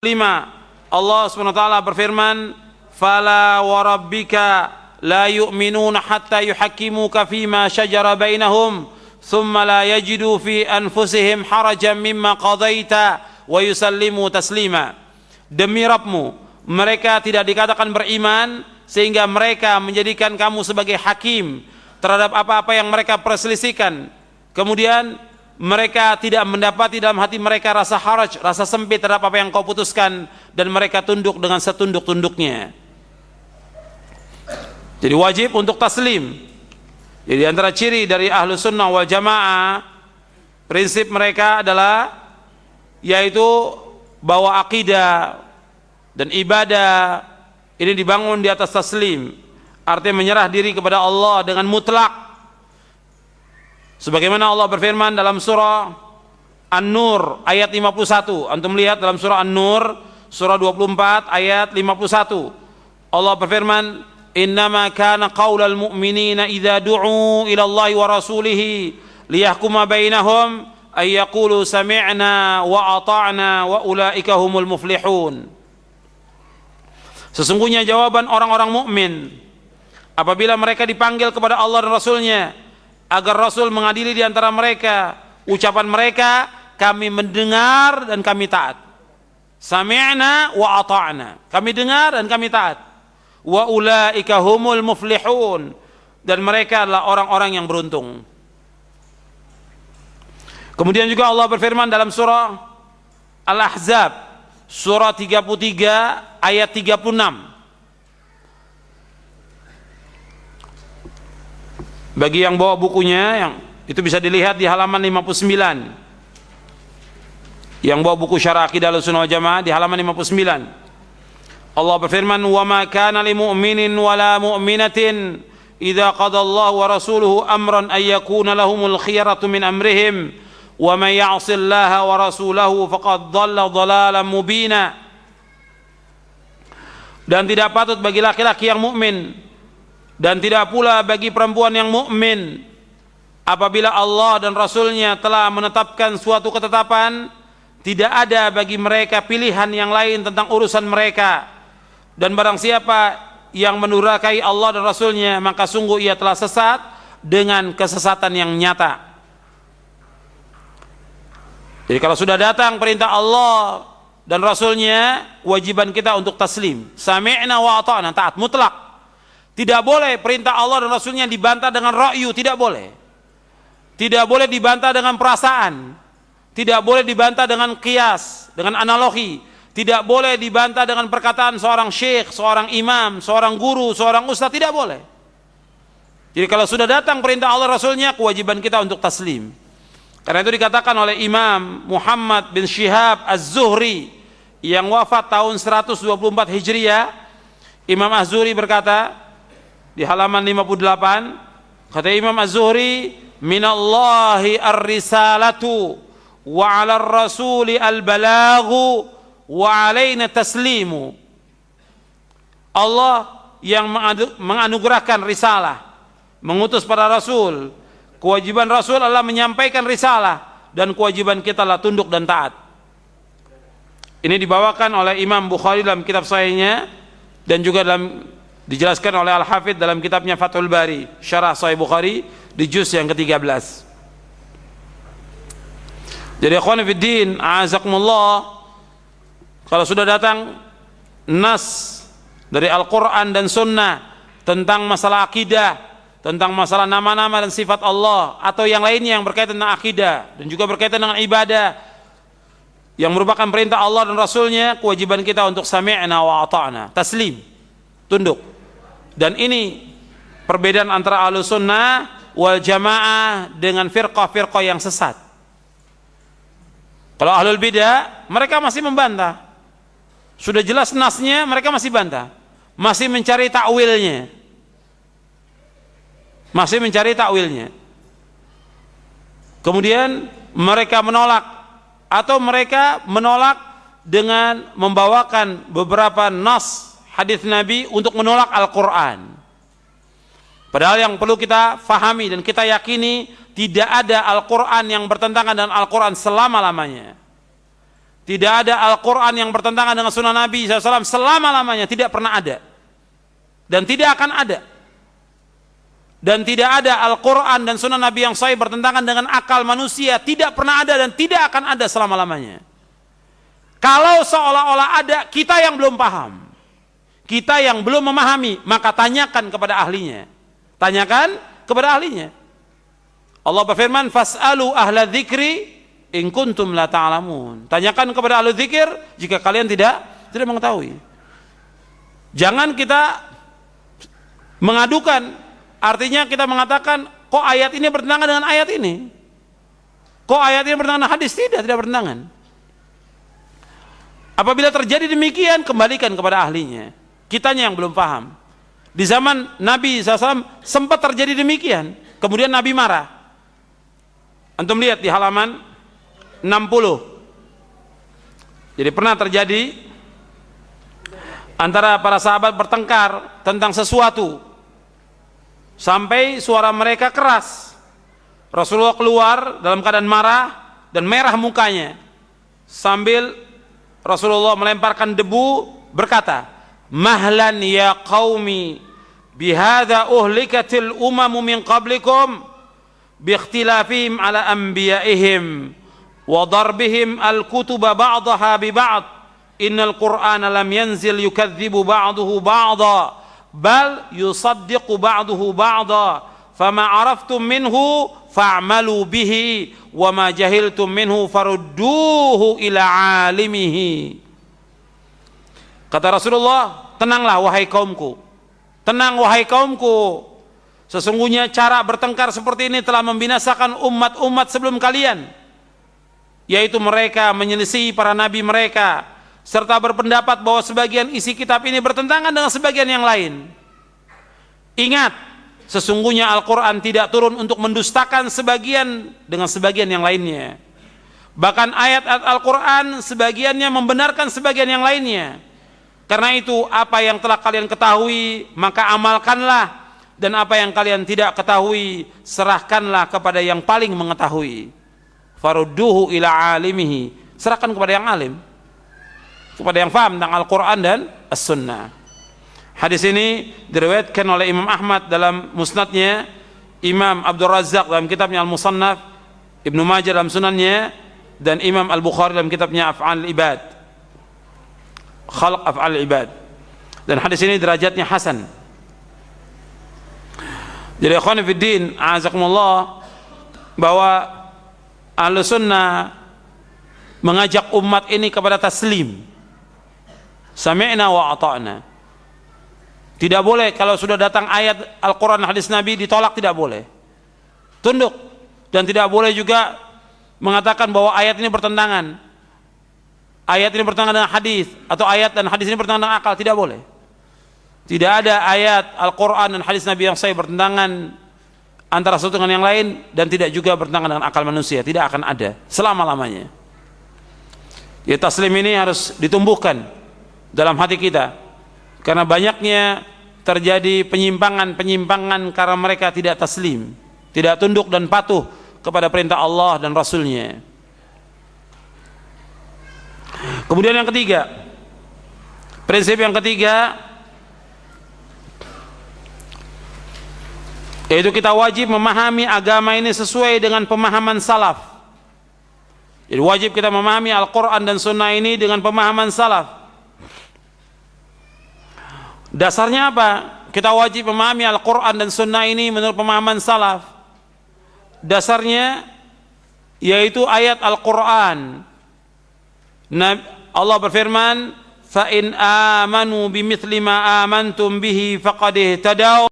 Allah Subhanahu wa taala berfirman, "Fala wa rabbika la yu'minuna hatta yuhakkimuka fima shajara bainahum, thumma la yajidu fi anfusihim harajan mimma qadaita wa yusallimu taslima." Demi Rabbmu, mereka tidak dikatakan beriman sehingga mereka menjadikan kamu sebagai hakim terhadap apa-apa yang mereka perselisihkan. Kemudian mereka tidak mendapati dalam hati mereka rasa haraj, rasa sempit terhadap apa yang kau putuskan, dan mereka tunduk dengan setunduk-tunduknya. Jadi wajib untuk taslim. Jadi antara ciri dari ahlu sunnah wal jamaah, prinsip mereka adalah yaitu bahwa akidah dan ibadah ini dibangun di atas taslim, artinya menyerah diri kepada Allah dengan mutlak. Sebagaimana Allah berfirman dalam surah An-Nur ayat 51. Antum lihat dalam surah An-Nur surah 24 ayat 51. Allah berfirman, "Innama kana qaulal mu'minina idza du'u ila Allahi wa rasulihi liyahkuma bainahum ay yaqulu sami'na wa ata'na wa ulaika humul muflihun." Sesungguhnya jawaban orang-orang mukmin apabila mereka dipanggil kepada Allah dan Rasulnya agar Rasul mengadili di antara mereka, ucapan mereka, kami mendengar dan kami taat. Sami'na wa ata'na, kami dengar dan kami taat. Wa ulaika humul muflihun, dan mereka adalah orang-orang yang beruntung. Kemudian juga Allah berfirman dalam surah Al-Ahzab surah 33 ayat 36. Bagi yang bawa bukunya, yang itu bisa dilihat di halaman 59. Yang bawa buku Syarah Aqidah Ahlussunnah wal Jamaah di halaman 59. Allah berfirman, "Wa ma kana lil mu'minin wa la mu'minatin idza qada Allah wa rasuluhu amran ay yakuna lahumul khiyaratu min amrihim wa may ya'sillaha wa rasulahu faqad dhalla dhalalan mubina." Dan tidak patut bagi laki-laki yang mukmin dan tidak pula bagi perempuan yang mukmin apabila Allah dan Rasulnya telah menetapkan suatu ketetapan, tidak ada bagi mereka pilihan yang lain tentang urusan mereka, dan barang siapa yang mendurhakai Allah dan Rasulnya maka sungguh ia telah sesat dengan kesesatan yang nyata. Jadi kalau sudah datang perintah Allah dan Rasulnya, kewajiban kita untuk taslim, sami'na wa ata'na, taat mutlak. Tidak boleh perintah Allah dan Rasulnya dibantah dengan ra'yu, tidak boleh. Tidak boleh dibantah dengan perasaan. Tidak boleh dibantah dengan qiyas, dengan analogi. Tidak boleh dibantah dengan perkataan seorang syekh, seorang imam, seorang guru, seorang ustaz, tidak boleh. Jadi kalau sudah datang perintah Allah Rasulnya, kewajiban kita untuk taslim. Karena itu dikatakan oleh Imam Muhammad bin Syihab Az-Zuhri yang wafat tahun 124 Hijriah. Imam Az-Zuhri berkata di halaman 58, kata Imam Az-Zuhri, "Minallahi ar-risalatu wa 'alar rasuli al-balaghu wa 'alaina taslimu." Allah yang menganugerahkan risalah, mengutus para rasul. Kewajiban rasul adalah menyampaikan risalah, dan kewajiban kita adalah tunduk dan taat. Ini dibawakan oleh Imam Bukhari dalam kitab sahihnya, dan juga dijelaskan oleh Al-Hafidh dalam kitabnya Fathul Bari, Syarah Sahih Bukhari di juz yang ke-13. Jadi ikhwan fiddin, a'azakumullah, kalau sudah datang nas dari Al-Quran dan Sunnah tentang masalah akidah, tentang masalah nama-nama dan sifat Allah, atau yang lainnya yang berkaitan dengan akidah dan juga berkaitan dengan ibadah yang merupakan perintah Allah dan Rasulnya, kewajiban kita untuk sami'na wa ata'na, taslim, tunduk. Dan ini perbedaan antara Ahlus Sunnah wal Jamaah dengan firqah-firqah yang sesat. Kalau Ahlul Bidah, mereka masih membantah. Sudah jelas nasnya, mereka masih bantah, masih mencari takwilnya. Masih mencari takwilnya. Kemudian mereka menolak, atau mereka menolak dengan membawakan beberapa nas hadis Nabi untuk menolak Al-Quran. Padahal yang perlu kita fahami dan kita yakini, tidak ada Al-Quran yang bertentangan dengan Al-Quran selama-lamanya. tidak ada Al-Quran yang bertentangan dengan sunnah Nabi SAW selama-lamanya, tidak pernah ada dan tidak akan ada. Dan tidak ada Al-Quran dan sunnah Nabi yang sahih bertentangan dengan akal manusia, tidak pernah ada dan tidak akan ada selama-lamanya. Kalau seolah-olah ada, kita yang belum paham, kita yang belum memahami, maka tanyakan kepada ahlinya. Tanyakan kepada ahlinya. Allah berfirman, fas'alu ahla dzikri in kuntum la ta'lamun. Tanyakan kepada ahli dzikir jika kalian tidak mengetahui. Jangan kita mengadukan, artinya kita mengatakan, kok ayat ini bertentangan dengan ayat ini? Kok ayat ini bertentangan dengan hadis? Tidak bertentangan. Apabila terjadi demikian, kembalikan kepada ahlinya. Kitanya yang belum paham. Di zaman Nabi SAW sempat terjadi demikian. Kemudian Nabi marah. Antum lihat di halaman 60. Jadi pernah terjadi antara para sahabat bertengkar tentang sesuatu, sampai suara mereka keras. Rasulullah keluar dalam keadaan marah dan merah mukanya, sambil Rasulullah melemparkan debu, berkata, mahlan ya qaumi bihadza uhlikatil umamu min qablikum biikhtilafihim ala anbiya'ihim wa darbihim al-kutuba ba'daha bi ba'd innal qur'ana lam yanzil yukadzibu ba'duhu ba'da bal yusaddiqu ba'duhu ba'da fama araftum minhu fa'malu bihi wa ma jahiltum minhu farudduhu ila alimihi. Kata Rasulullah, tenanglah wahai kaumku, tenang wahai kaumku, sesungguhnya cara bertengkar seperti ini telah membinasakan umat-umat sebelum kalian, yaitu mereka menyelisihi para nabi mereka serta berpendapat bahwa sebagian isi kitab ini bertentangan dengan sebagian yang lain. Ingat, sesungguhnya Al-Quran tidak turun untuk mendustakan sebagian dengan sebagian yang lainnya. Bahkan ayat-ayat Al-Quran sebagiannya membenarkan sebagian yang lainnya. Karena itu, apa yang telah kalian ketahui maka amalkanlah, dan apa yang kalian tidak ketahui serahkanlah kepada yang paling mengetahui. Farudduhu ila alimihi, serahkan kepada yang alim, kepada yang faham tentang Al-Quran dan As-Sunnah. Hadis ini diriwayatkan oleh Imam Ahmad dalam musnadnya, Imam Abdul Razzaq dalam kitabnya Al-Musannaf, Ibnu Majah dalam sunannya, dan Imam Al-Bukhari dalam kitabnya Af'al Ibad, Khalq Af'al Ibad. Dan hadis ini derajatnya hasan. Jadi ikhwan fiddin, a'azakumullah, bahwa Ahlus Sunnah mengajak umat ini kepada taslim, sami'na wa ata'na. Tidak boleh kalau sudah datang ayat Al-Quran, hadis Nabi, ditolak, tidak boleh. Tunduk. Dan tidak boleh juga mengatakan bahwa ayat ini bertentangan, ayat ini bertentangan dengan hadis, atau ayat dan hadis ini bertentangan dengan akal. Tidak boleh. Tidak ada ayat Al-Quran dan hadis Nabi yang sahih bertentangan antara satu dengan yang lain, dan tidak juga bertentangan dengan akal manusia. Tidak akan ada selama-lamanya. Ya, taslim ini harus ditumbuhkan dalam hati kita, karena banyaknya terjadi penyimpangan karena mereka tidak taslim, tidak tunduk dan patuh kepada perintah Allah dan Rasulnya. Kemudian yang ketiga, prinsip yang ketiga, yaitu kita wajib memahami agama ini sesuai dengan pemahaman salaf. Jadi wajib kita memahami Al-Quran dan Sunnah ini dengan pemahaman salaf. Dasarnya apa? Kita wajib memahami Al-Quran dan Sunnah ini menurut pemahaman salaf. Dasarnya yaitu ayat Al-Quran. Allah berfirman, fa in amanu bimithli ma amantum bihi faqad ihtadaw